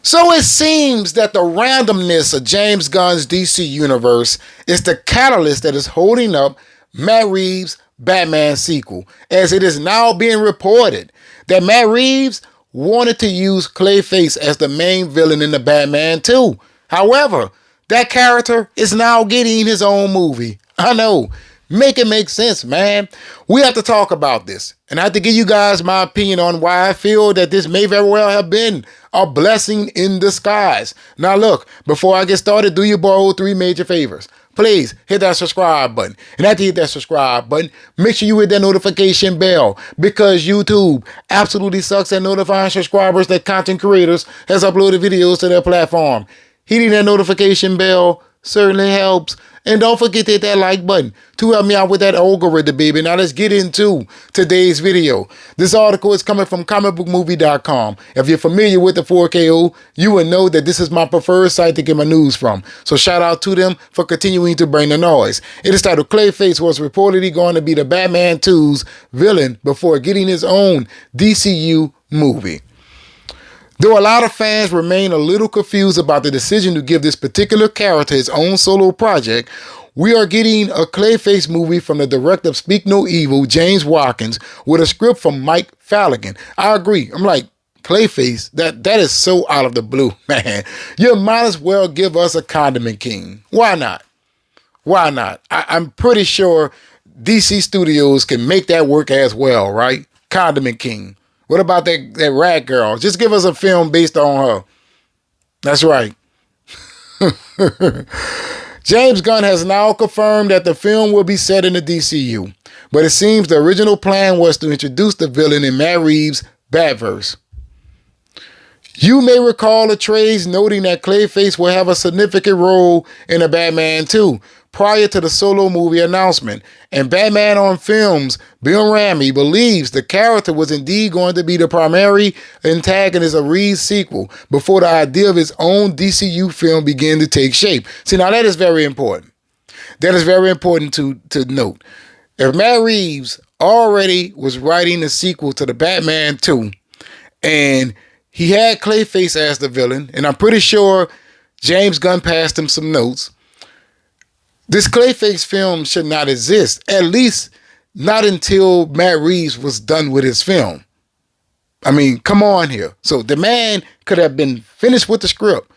So it seems that the randomness of James Gunn's DC universe is the catalyst that is holding up Matt Reeves' Batman sequel, as it is now being reported that Matt Reeves wanted to use Clayface as the main villain in the Batman 2. However, that character is now getting his own movie. I know. Make it make sense, man. We have to talk about this. And I have to give you guys my opinion on why I feel that this may very well have been a blessing in disguise. Now look, before I get started, do your boy 3 major favors. Please hit that subscribe button. And after you hit that subscribe button, make sure you hit that notification bell, because YouTube absolutely sucks at notifying subscribers that content creators has uploaded videos to their platform. Hitting that notification bell certainly helps. And don't forget to hit that like button to help me out with that algorithm, baby. Now let's get into today's video. This article is coming from comicbookmovie.com. If you're familiar with the 4KO, you will know that this is my preferred site to get my news from. So shout out to them for continuing to bring the noise. It is titled Clayface was reportedly going to be the Batman 2's villain before getting his own DCU movie. Though a lot of fans remain a little confused about the decision to give this particular character his own solo project, we are getting a Clayface movie from the director of Speak No Evil, James Watkins, with a script from Mike Flanagan. I agree. I'm like, Clayface, that is so out of the blue, man. You might as well give us a Condiment King. Why not? Why not? I'm pretty sure DC Studios can make that work as well, right? Condiment King. What about that rat girl? Just give us a film based on her. That's right. James Gunn has now confirmed that the film will be set in the DCU, but it seems the original plan was to introduce the villain in Matt Reeves' Batverse. You may recall the trades noting that Clayface will have a significant role in the Batman 2 prior to the solo movie announcement, and Batman on Films' Bill Ramey believes the character was indeed going to be the primary antagonist of Reeves' sequel before the idea of his own DCU film began to take shape. See, now that is very important. That is very important to note. If Matt Reeves already was writing the sequel to the Batman 2, and he had Clayface as the villain, and I'm pretty sure James Gunn passed him some notes, this Clayface film should not exist, at least not until Matt Reeves was done with his film. I mean, come on here. So the man could have been finished with the script,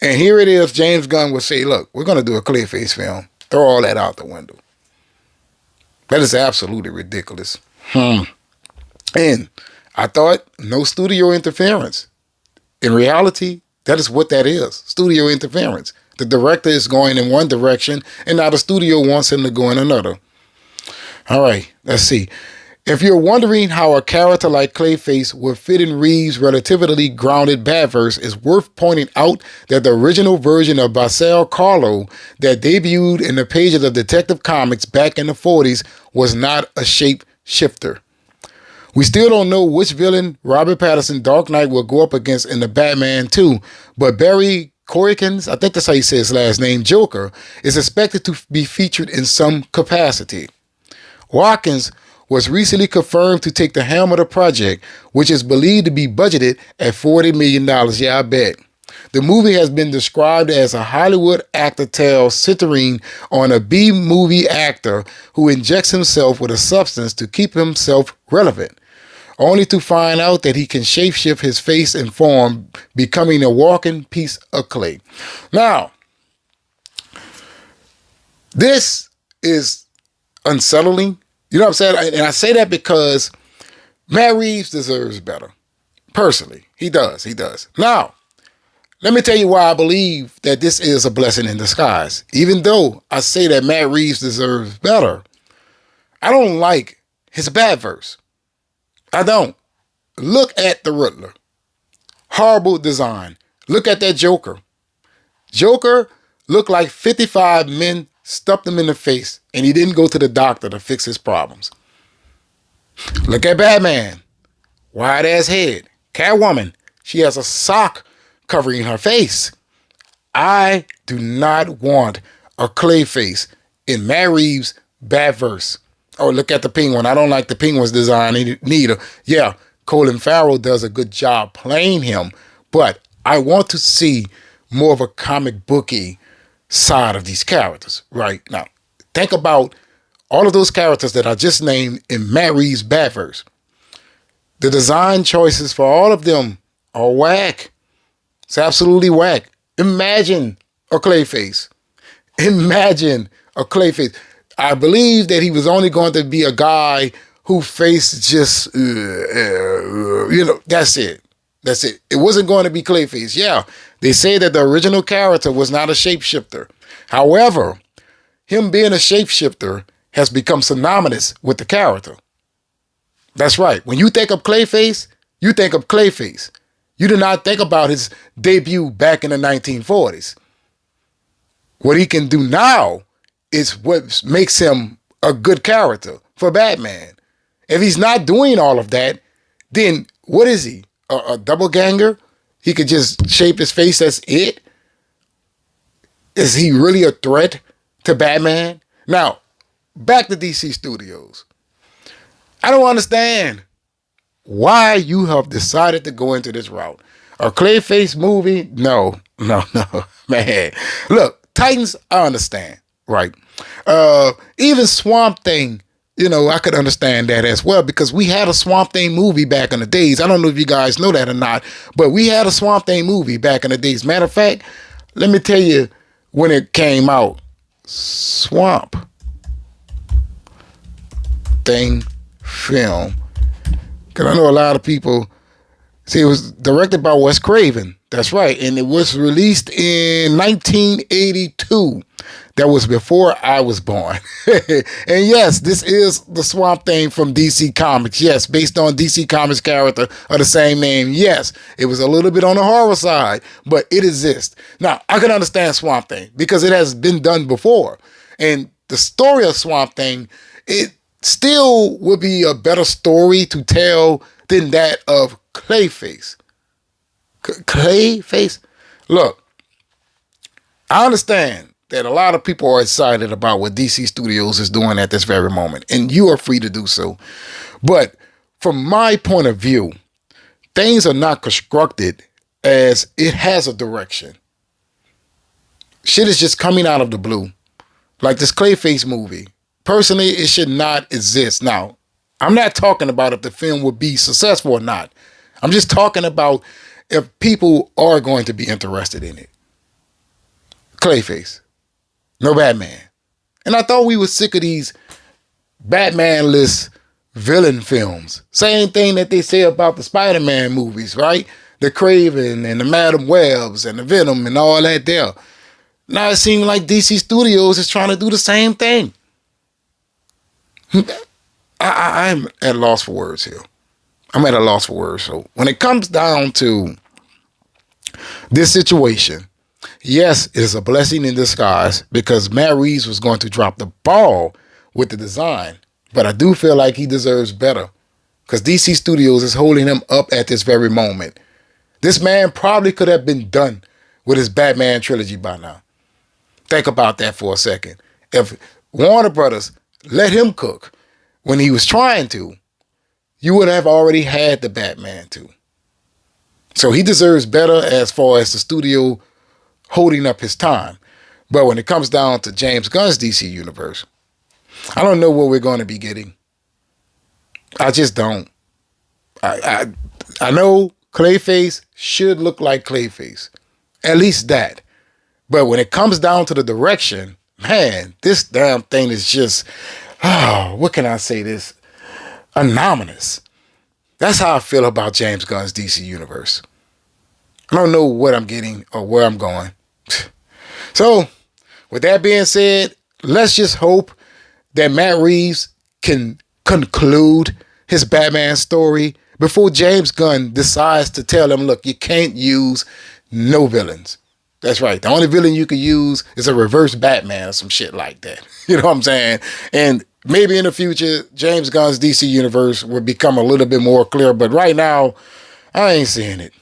and here it is, James Gunn would say, look, we're going to do a Clayface film. Throw all that out the window. That is absolutely ridiculous. And I thought no studio interference. In reality, that is what that is, studio interference. The director is going in one direction, and now the studio wants him to go in another. All right, let's see. If you're wondering how a character like Clayface would fit in Reeves' relatively grounded Batverse, it's worth pointing out that the original version of Basile Carlo that debuted in the pages of Detective Comics back in the 40s was not a shapeshifter. We still don't know which villain Robert Pattinson's Dark Knight will go up against in the Batman 2, but Barry Corrigan's, I think that's how you say his last name, Joker, is expected to be featured in some capacity. Watkins was recently confirmed to take the helm of the project, which is believed to be budgeted at $40 million. Yeah, I bet. The movie has been described as a Hollywood actor tale centering on a B-movie actor who injects himself with a substance to keep himself relevant, only to find out that he can shapeshift his face and form, becoming a walking piece of clay. Now, this is unsettling. You know what I'm saying? And I say that because Matt Reeves deserves better. Personally, he does. He does. Now, let me tell you why I believe that this is a blessing in disguise. Even though I say that Matt Reeves deserves better, I don't like his Batverse. I don't. Look at the Riddler. Horrible design. Look at that Joker. Joker looked like 55 men stuffed him in the face, and he didn't go to the doctor to fix his problems. Look at Batman. Wide-ass head. Catwoman. She has a sock covering her face. I do not want a Clayface in Matt Reeves' Batverse. Oh, look at the Penguin. I don't like the Penguin's design neither. Yeah, Colin Farrell does a good job playing him, but I want to see more of a comic booky side of these characters, right? Now, think about all of those characters that I just named in Matt Reeves' Batverse. The design choices for all of them are whack. It's absolutely whack. Imagine a Clayface. Imagine a Clayface. I believe that he was only going to be a guy who faced just, that's it. That's it. It wasn't going to be Clayface. Yeah, they say that the original character was not a shapeshifter. However, him being a shapeshifter has become synonymous with the character. That's right. When you think of Clayface, you think of Clayface. You do not think about his debut back in the 1940s. What he can do now is what makes him a good character for Batman. If he's not doing all of that, then what is he? A double ganger? He could just shape his face, that's it? Is he really a threat to Batman? Now, back to DC Studios. I don't understand why you have decided to go into this route. A Clayface movie? No, man. Look, Titans, I understand, right? Even Swamp Thing, I could understand that as well because we had a Swamp Thing movie back in the days. I don't know if you guys know that or not, but we had a Swamp Thing movie back in the days. Matter of fact, let me tell you when it came out. Swamp Thing film. Because I know a lot of people, see, it was directed by Wes Craven. That's right. And it was released in 1982. That was before I was born. And yes, this is the Swamp Thing from DC Comics. Yes, based on DC Comics character of the same name. Yes, it was a little bit on the horror side, but it exists. Now, I can understand Swamp Thing because it has been done before. And the story of Swamp Thing, it still would be a better story to tell than that of Clayface. Clayface? Look, I understand that a lot of people are excited about what DC Studios is doing at this very moment, and you are free to do so. But from my point of view, things are not constructed as it has a direction. Shit is just coming out of the blue. Like this Clayface movie. Personally, it should not exist. Now, I'm not talking about if the film would be successful or not. I'm just talking about if people are going to be interested in it. Clayface. No Batman. And I thought we were sick of these Batman-less villain films. Same thing that they say about the Spider-Man movies, right? The Craven and the Madam Webs and the Venom and all that there. Now it seems like DC Studios is trying to do the same thing. I'm at a loss for words here. I'm at a loss for words. So when it comes down to this situation, yes, it is a blessing in disguise because Matt Reeves was going to drop the ball with the design, but I do feel like he deserves better because DC Studios is holding him up at this very moment. This man probably could have been done with his Batman trilogy by now. Think about that for a second. If Warner Brothers let him cook when he was trying to, you would have already had the Batman too. So he deserves better as far as the studio holding up his time. But when it comes down to James Gunn's DC universe, I don't know what we're going to be getting. I just don't. I know Clayface should look like Clayface. At least that. But when it comes down to the direction, man, this damn thing is just, what can I say this? Anomalous. That's how I feel about James Gunn's DC universe. I don't know what I'm getting or where I'm going. So, with that being said, let's just hope that Matt Reeves can conclude his Batman story before James Gunn decides to tell him, look, you can't use no villains. That's right. The only villain you could use is a reverse Batman or some shit like that. You know what I'm saying? And maybe in the future, James Gunn's DC universe will become a little bit more clear. But right now, I ain't seeing it.